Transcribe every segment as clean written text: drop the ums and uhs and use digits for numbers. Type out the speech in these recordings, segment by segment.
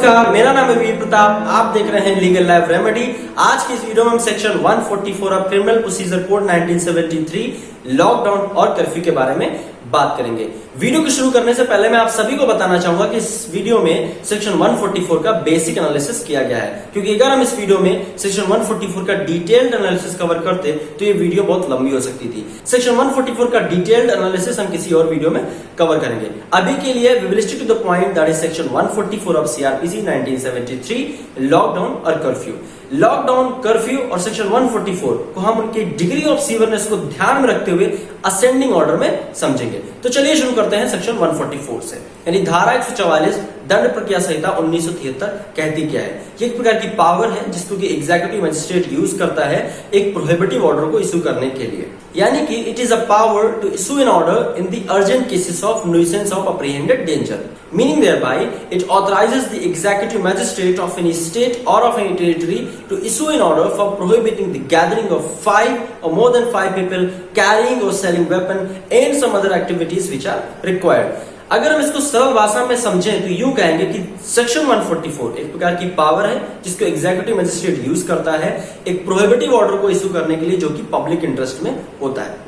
नमस्कार, मेरा नाम है वीर प्रताप। आप देख रहे हैं लीगल लाइफ रेमेडी। आज की इस वीडियो में हम section 144 of criminal procedure code 1973 lockdown और कर्फ्यू के बारे में बात करेंगे। वीडियो को शुरू करने से पहले मैं आप सभी को बताना चाहूंगा कि इस वीडियो में सेक्शन 144 का बेसिक एनालिसिस किया गया है, क्योंकि अगर हम इस वीडियो में सेक्शन 144 का डिटेल्ड एनालिसिस कवर करते तो ये वीडियो बहुत लंबी हो सकती थी। सेक्शन 144 का डिटेल्ड एनालिसिस हम किसी और वीडियो में कवर करेंगे। अभी के लिए we will stick to the point, that is section 144 of CrPC 1973 lockdown और कर्फ्यू। लॉकडाउन, कर्फ्यू और सेक्शन 144 को हम उनकी डिग्री ऑफ सीवियरनेस को ध्यान में रखते हुए असेंडिंग ऑर्डर में समझेंगे। तो चलिए शुरू करते हैं सेक्शन 144 से, यानी धारा 144 दंड प्रक्रिया संहिता 1973 कहती क्या है। ये एक प्रकार की पावर है जिसको कि एग्जीक्यूटिव मजिस्ट्रेट यूज करता है एक प्रोहिबिटिव ऑर्डर को इशू करने के लिए, यानी कि it is a power to issue an order in the urgent cases of nuisance of apprehended danger, meaning thereby it authorizes the executive magistrate of any state or of any territory to issue an order for prohibiting the gathering of 5 or more than 5 people carrying or selling weapon and some other activities which are required। अगर हम इसको सरल भाषा में समझें तो यूं कहेंगे कि सेक्शन 144 एक प्रकार की पावर है जिसको एग्जीक्यूटिव मजिस्ट्रेट यूज करता है एक प्रोहिबिटिव ऑर्डर को इशू करने के लिए, जो कि पब्लिक इंटरेस्ट में होता है।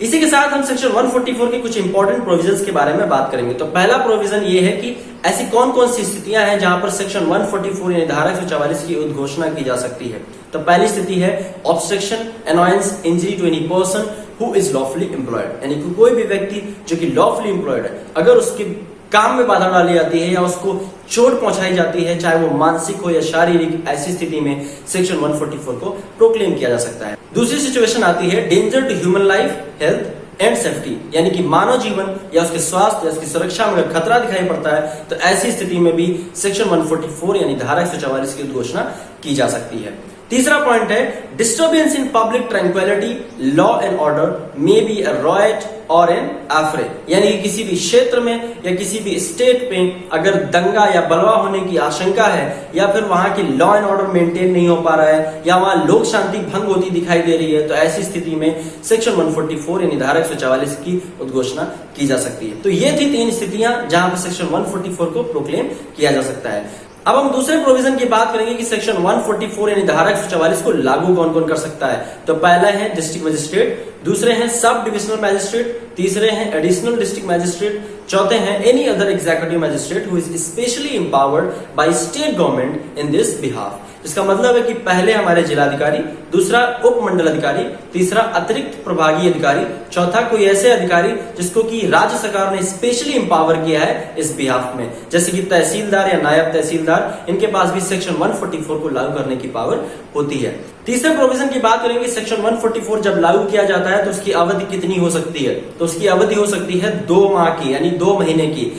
इसी के साथ हम सेक्शन 144 के कुछ इंपॉर्टेंट प्रोविजंस के बारे में बात करेंगे। तो पहला प्रोविजन ये है कि ऐसी कौन कौन सी स्थितियां हैं जहां पर सेक्शन 144 यानी धारा 144 की उद्घोषणा की जा सकती है। तो पहली स्थिति है obstruction, annoyance, injury to any person who is lawfully employed, यानी कि कोई भी व्यक्ति जो कि लॉफुली एम्प्लॉयड है, अगर उसके काम में बाधा डाली जाती है या उसको चोट पहुंचाई जाती है, चाहे वो मानसिक हो या शारीरिक, ऐसी स्थिति में सेक्शन 144 को प्रोक्लेम किया जा सकता है। दूसरी सिचुएशन आती है danger to human life, health and safety, यानी कि मानव जीवन या उसके स्वास्थ्य या उसकी सुरक्षा में अगर खतरा दिखाई पड़ता है तो ऐसी स्थिति में भी सेक्शन 144 यानी धारा 144 की घोषणा की जा सकती है। तीसरा पॉइंट है disturbance in public tranquillity, law and order may be a riot और एन एफ्रे, यानी कि किसी भी क्षेत्र में या किसी भी स्टेट पे अगर दंगा या बलवा होने की आशंका है या फिर वहां की लॉ एंड ऑर्डर मेंटेन नहीं हो पा रहा है या वहां लोक शांति भंग होती दिखाई दे रही है, तो ऐसी स्थिति में सेक्शन 144 यानी धारा 144 की उद्घोषणा की जा सकती है। तो ये थी तीन स्थितियां जहां पर सेक्शन 144 को प्रोक्लेम किया जा सकता है। अब हम दूसरे प्रोविजन की बात करेंगे कि सेक्शन 144 यानी धारा 144 को लागू कौन कौन कर सकता है। तो पहला है डिस्ट्रिक्ट मजिस्ट्रेट, दूसरे हैं सब डिविजनल मैजिस्ट्रेट, तीसरे हैं एडिशनल डिस्ट्रिक्ट मैजिस्ट्रेट, चौथे हैं any other executive magistrate who is specially empowered by state government in this behalf. इसका मतलब है कि पहले हमारे जिलाधिकारी, दूसरा उप मंडल अधिकारी, तीसरा अतिरिक्त प्रभागीय अधिकारी, चौथा कोई ऐसे अधिकारी जिसको कि राज्य सरकार ने स्पेशली एम्पावर किया है इस बिहाफ में, जैसे कि तहसीलदार या नायब तहसीलदार, इनके पास भी सेक्शन 144 को लागू करने की पावर होती है। तीसरे प्रोविजन की बात करेंगे, सेक्शन 144 जब लागू किया जाता है तो उसकी अवधि कितनी हो सकती है। तो उसकी अवधि हो सकती है 2 माह की, यानी 2 महीने की।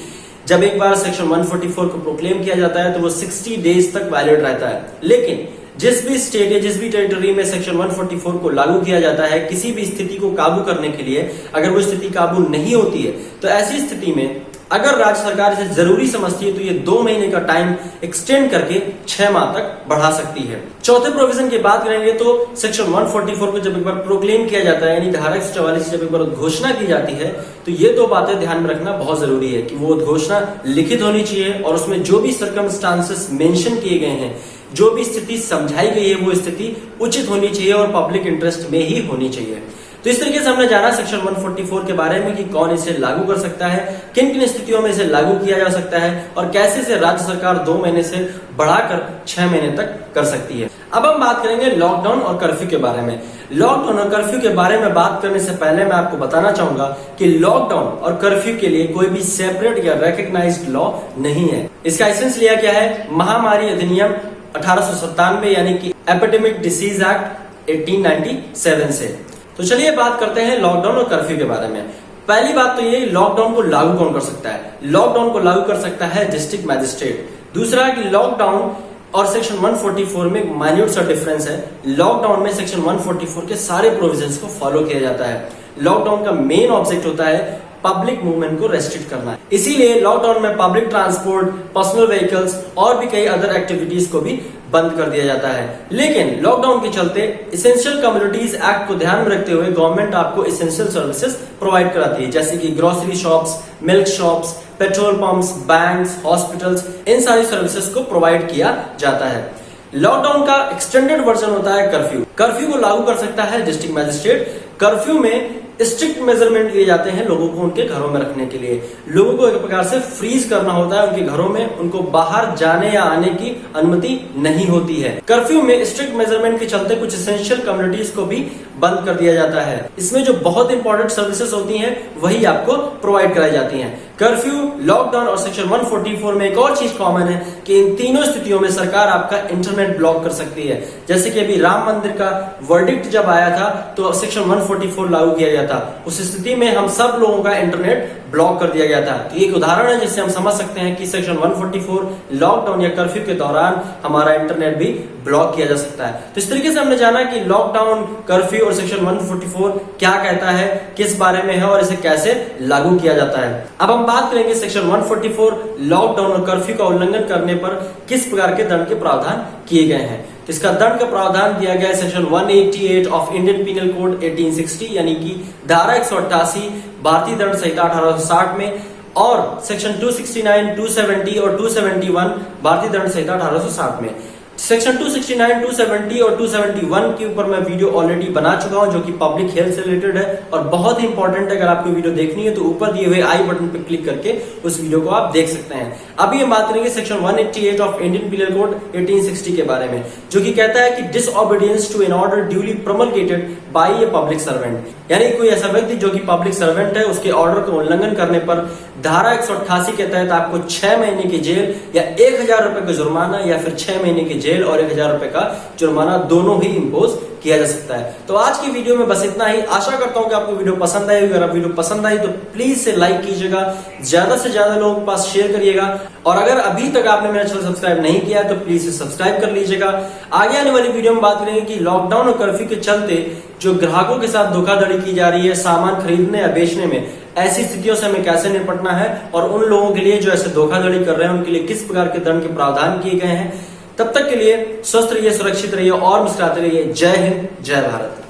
जब एक बार सेक्शन 144 को प्रोक्लेम किया जाता है तो वो 60 डेज तक वैलिड रहता है, लेकिन जिस भी स्टेट या जिस भी टेरिटरी में सेक्शन 144 को लागू किया जाता है, किसी भी स्थिति को काबू करने के लिए अगर वो स्थिति काबू नहीं होती है तो ऐसी स्थिति में अगर राज्य सरकार इसे जरूरी समझती है तो ये 2 महीने का टाइम एक्सटेंड करके 6 माह तक बढ़ा सकती है। चौथे प्रोविजन की बात करेंगे तो सेक्शन 144 को जब एक बार प्रोक्लेम किया जाता है, यानी धारा 144 जब एक बार घोषणा की जाती है, तो ये 2 बातें ध्यान में रखना बहुत जरूरी है कि वो घोषणा लिखित होनी चाहिए और उसमें जो भी सर्कमस्टांसेस मेंशन किए गए हैं, जो भी स्थिति समझाई गई है, वो स्थिति उचित होनी चाहिए और पब्लिक इंटरेस्ट में ही होनी चाहिए। तो इस तरीके से हमने जाना सेक्शन 144 के बारे में कि कौन इसे लागू कर सकता है, किन किन स्थितियों में इसे लागू किया जा सकता है और कैसे इसे राज्य सरकार 2 महीने से बढ़ाकर 6 महीने तक कर सकती है। अब हम बात करेंगे लॉकडाउन और कर्फ्यू के बारे में। लॉकडाउन और कर्फ्यू के बारे में बात करने से पहले मैं आपको बताना चाहूंगा कि लॉकडाउन और कर्फ्यू के लिए कोई भी सेपरेट या रिकॉग्नाइज्ड लॉ नहीं है। इसका एसेंस लिया गया है महामारी अधिनियम 1897 यानी कि एपिडेमिक डिसीज एक्ट 1897 से। तो चलिए बात करते हैं लॉकडाउन और कर्फ्यू के बारे में। पहली बात तो ये लॉकडाउन को लागू कौन कर सकता है। लॉकडाउन को लागू कर सकता है डिस्ट्रिक्ट मैजिस्ट्रेट। दूसरा कि लॉकडाउन और सेक्शन 144 में माइन्यूट सा डिफरेंस है। लॉकडाउन में सेक्शन 144 के सारे प्रोविजंस को फॉलो किया जाता है। लॉकडाउन का मेन ऑब्जेक्ट होता है पब्लिक मूवमेंट को रेस्ट्रिक्ट करना है, इसीलिए लॉकडाउन में पब्लिक ट्रांसपोर्ट, पर्सनल व्हीकल्स और भी कई अदर एक्टिविटीज को भी बंद कर दिया जाता है। लेकिन लॉकडाउन के चलते इसेंशियल कम्युनिटीज एक्ट को ध्यान में रखते हुए गवर्नमेंट आपको इसेंशियल सर्विसेज प्रोवाइड कराती है, जैसे कि grocery shops, milk shops, petrol pumps, banks, hospitals, इन सारी सर्विसेज को प्रोवाइड किया जाता है। लॉकडाउन का एक्सटेंडेड वर्जन होता है कर्फ्यू। कर्फ्यू को लागू कर सकता है डिस्ट्रिक्ट मैजिस्ट्रेट। कर्फ्यू में स्ट्रिक्ट मेजरमेंट लिए जाते हैं लोगों को उनके घरों में रखने के लिए। लोगों को एक प्रकार से फ्रीज करना होता है उनके घरों में, उनको बाहर जाने या आने की अनुमति नहीं होती है। कर्फ्यू में स्ट्रिक्ट मेजरमेंट के चलते कुछ एसेंशियल कम्युनिटीज को भी बंद कर दिया जाता है। इसमें जो बहुत इंपॉर्टेंट सर्विसेज होती हैं वही आपको प्रोवाइड कराई जाती हैं। कर्फ्यू, लॉकडाउन और सेक्शन 144 में एक और चीज कॉमन है कि इन तीनों स्थितियों में सरकार आपका इंटरनेट ब्लॉक कर सकती है। जैसे कि अभी राम मंदिर का वर्डिक्ट जब आया था तो सेक्शन 144 लागू किया गया था। उस स्थिति में हम सब लोगों का इंटरनेट ब्लॉक कर दिया गया था। तो ये एक उदाहरण है जिससे हम समझ सकते हैं कि सेक्शन 144 लॉकडाउन या कर्फ्यू के दौरान हमारा इंटरनेट भी ब्लॉक किया जा सकता है। तो इस तरीके से हमने जाना कि लॉकडाउन, कर्फ्यू और सेक्शन 144 क्या कहता है, किस बारे में है और इसे कैसे लागू किया जाता है। अब हम बात करेंगे सेक्शन 144 लॉकडाउन और कर्फ्यू का उल्लंघन करने पर किस प्रकार के दंड के प्रावधान किए गए हैं। तो इसका दंड का प्रावधान दिया गया है section 188 of Indian penal code 1860 यानी कि धारा 188 भारतीय दंड संहिता 1860 में, और सेक्शन 269, 270 और 271 भारतीय दंड संहिता 1860 में। सेक्शन 269, 270 और 271 के ऊपर मैं वीडियो ऑलरेडी बना चुका हूं जो कि पब्लिक हेल्थ से रिलेटेड है और बहुत ही इंपॉर्टेंट है। अगर आपको वीडियो देखनी है तो ऊपर दिए हुए आई बटन पर क्लिक करके उस वीडियो को आप देख सकते हैं। अभी हम बात करेंगे section 188 of Indian penal code 1860 के बारे में, जो कि कहता है कि disobedience to an order duly promulgated by a public servant, यानी कोई ऐसा व्यक्ति जो कि पब्लिक सर्वेंट है उसके ऑर्डर का उल्लंघन करने पर धारा 188 के तहत आपको 6 महीने की जेल या 1000 रुपए का जुर्माना या फिर 6 महीने की जेल और 1000 रुपए का जुर्माना दोनों ही इंपोज किया जा सकता है। तो आज की वीडियो में बस इतना ही। आशा करता हूं कि आपको वीडियो पसंद आई। अगर आप वीडियो पसंद आई तो प्लीज से लाइक कीजिएगा, ज्यादा से ज्यादा लोगों के पास शेयर करिएगा, और अगर अभी तक आपने मेरा चैनल सब्सक्राइब नहीं किया तो प्लीज से सब्सक्राइब कर लीजिएगा। आगे आने वाली वीडियो में बात करेंगे कि लॉकडाउन और कर्फ्यू के चलते जो ग्राहकों के साथ धोखाधड़ी की जा रही है सामान खरीदने या बेचने में, ऐसी स्थितियों से हमें कैसे निपटना है और उन लोगों के लिए जो ऐसे धोखाधड़ी कर रहे हैं उनके लिए किस प्रकार के दंड के प्रावधान किए गए हैं। तब तक के लिए स्वस्थ रहिए, सुरक्षित रहिए और मुस्कुराते रहिए। जय हिंद, जय भारत।